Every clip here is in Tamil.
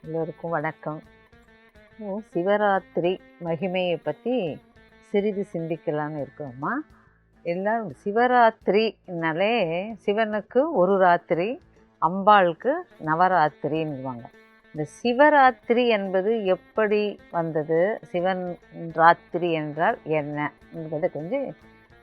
எல்லோருக்கும் வணக்கம். சிவராத்திரி மகிமையை பற்றி சிறிது சிந்திக்கலான்னு இருக்கோம்மா. எல்லாம் சிவராத்திரினாலே சிவனுக்கு ஒரு ராத்திரி, அம்பாளுக்கு நவராத்திரின்னுவாங்க. இந்த சிவராத்திரி என்பது எப்படி வந்தது, சிவன் ராத்திரி என்றால் என்ன என்பதை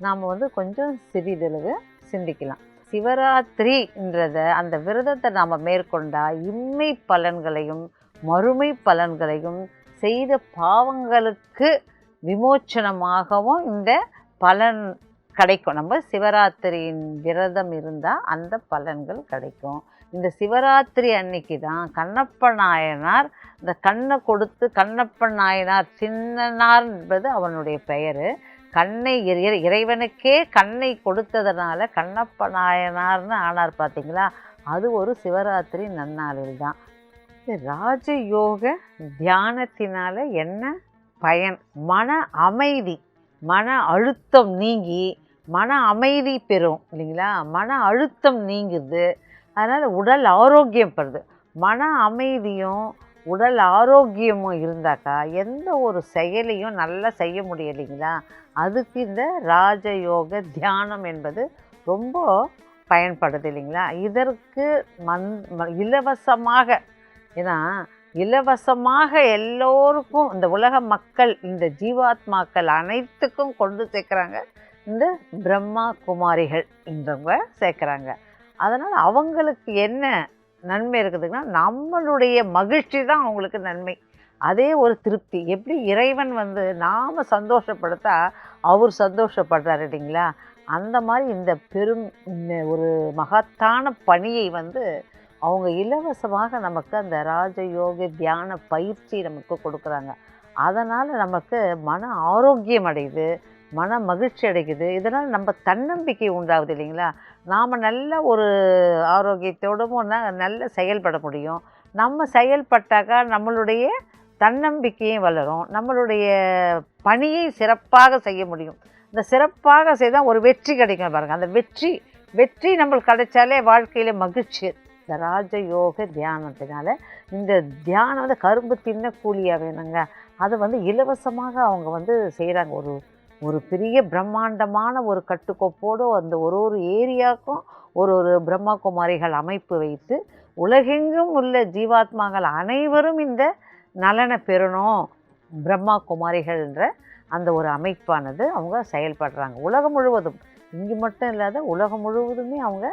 நாம் கொஞ்சம் சிறிதளவு சிந்திக்கலாம். சிவராத்திரின்றத அந்த விரதத்தை நாம் மேற்கொண்டால் இம்மை பலன்களையும் மறுமை பலன்களையும் செய்த பாவங்களுக்கு விமோச்சனமாகவும் இந்த பலன் கிடைக்கும். நம்ம சிவராத்திரியின் விரதம் இருந்தால் அந்த பலன்கள் கிடைக்கும். இந்த சிவராத்திரி அன்னைக்கு தான் கண்ணப்ப நாயனார் இந்த கண்ணை கொடுத்து, கண்ணப்ப நாயனார் சின்னனார் என்பது அவனுடைய பெயர். கண்ணை இறைவனுக்கே கண்ணை கொடுத்ததுனால கண்ணப்ப நாயனார்னு ஆனார் பார்த்தீங்களா. அது ஒரு சிவராத்திரி நன்னாளில் தான். ராஜயோக தியானத்தினால என்ன பயன்? மன அமைதி, மன அழுத்தம் நீங்கி மன அமைதி பெறும் இல்லைங்களா. மன அழுத்தம் நீங்குது, அதனால் உடல் ஆரோக்கியம் பெறுது. மன அமைதியும் உடல் ஆரோக்கியமும் இருந்தாக்கா எந்த ஒரு செயலையும் நல்லா செய்ய முடியலைங்களா. அதுக்கு இந்த ராஜயோக தியானம் என்பது ரொம்ப பயன்படுது இல்லைங்களா. இதற்கு இலவசமாக, ஏன்னா இலவசமாக எல்லோருக்கும் இந்த உலக மக்கள், இந்த ஜீவாத்மாக்கள் அனைத்துக்கும் கொண்டு சேர்க்குறாங்க இந்த பிரம்மா குமாரிகள் என்றவங்க சேர்க்குறாங்க. அதனால் அவங்களுக்கு என்ன நன்மை இருக்குதுன்னா, நம்மளுடைய மகிழ்ச்சி தான் அவங்களுக்கு நன்மை. அதே ஒரு திருப்தி. எப்படி இறைவன் நாம் சந்தோஷப்படுத்தா அவர் சந்தோஷப்படுறாரு இல்லைங்களா. அந்த மாதிரி இந்த ஒரு மகத்தான பணியை அவங்க இலவசமாக நமக்கு அந்த ராஜயோக தியான பயிற்சி நமக்கு கொடுக்குறாங்க. அதனால் நமக்கு மன ஆரோக்கியம் அடையுது, மன மகிழ்ச்சி அடைக்குது. இதனால் நம்ம தன்னம்பிக்கை உண்டாகுது இல்லைங்களா. நாம் நல்ல ஒரு ஆரோக்கியத்தோடும் நல்ல செயல்பட முடியும். நம்ம செயல்பட்டாக்கா நம்மளுடைய தன்னம்பிக்கையும் வளரும், நம்மளுடைய பணியை சிறப்பாக செய்ய முடியும். இந்த சிறப்பாக செய்தால் ஒரு வெற்றி கிடைக்கும் பாருங்கள். அந்த வெற்றி நம்மளுக்கு கிடைச்சாலே வாழ்க்கையில் மகிழ்ச்சி. இந்த ராஜயோக தியானத்தினால இந்த தியானம் கரும்பு தின்ன கூலியாக வேணுங்க. அதை இலவசமாக அவங்க செய்கிறாங்க. ஒரு பெரிய பிரம்மாண்டமான ஒரு கட்டுக்கோப்போடு அந்த ஒரு ஏரியாவுக்கும் ஒரு பிரம்மா குமாரிகள் அமைப்பு வைத்து உலகெங்கும் உள்ள ஜீவாத்மாக்கள் அனைவரும் இந்த நலனை பெறணும். பிரம்மா குமாரிகள் என்ற அந்த ஒரு அமைப்பானது அவங்க செயல்படுறாங்க. உலகம் முழுவதும், இங்கு மட்டும் இல்லாத உலகம் முழுவதுமே அவங்க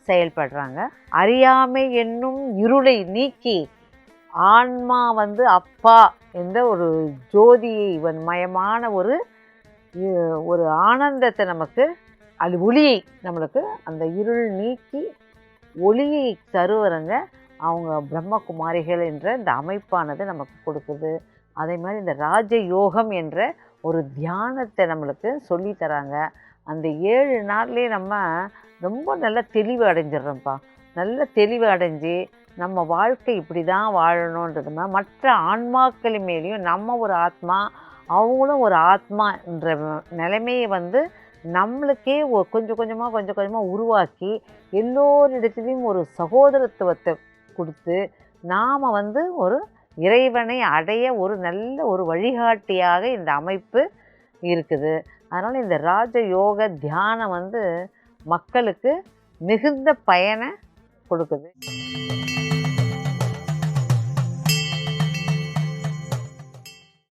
செயல்படுறாங்க. அறியாமை என்னும் இருளை நீக்கி ஆன்மா அப்பா என்ற ஒரு ஜோதியை மயமான ஒரு ஆனந்தத்தை நமக்கு, அது ஒளியை நம்மளுக்கு அந்த இருள் நீக்கி ஒளியை தருவரங்க அவங்க பிரம்மகுமாரிகள் என்ற இந்த அமைப்பானது நமக்கு கொடுக்குது. அதே மாதிரி இந்த ராஜயோகம் என்ற ஒரு தியானத்தை நம்மளுக்கு சொல்லித்தராங்க. அந்த 7 நாள்லேயே நம்ம ரொம்ப நல்ல தெளிவு அடைஞ்சிடுறோம்ப்பா. நல்ல தெளிவு அடைஞ்சி நம்ம வாழ்க்கை இப்படி தான் வாழணுன்றது மற்ற ஆன்மாக்கள் மேலேயும் நம்ம ஒரு ஆத்மா, அவங்களும் ஒரு ஆத்மா என்ற நிலைமையை நம்மளுக்கே கொஞ்சம் கொஞ்சமாக உருவாக்கி எல்லோரிடத்துலேயும் ஒரு சகோதரத்துவத்தை கொடுத்து நாம் ஒரு இறைவனை அடைய ஒரு நல்ல ஒரு வழிகாட்டியாக இந்த அமைப்பு இருக்குது. அதனால் இந்த ராஜயோக தியானம் மக்களுக்கு மிகுந்த பயனை கொடுக்குது.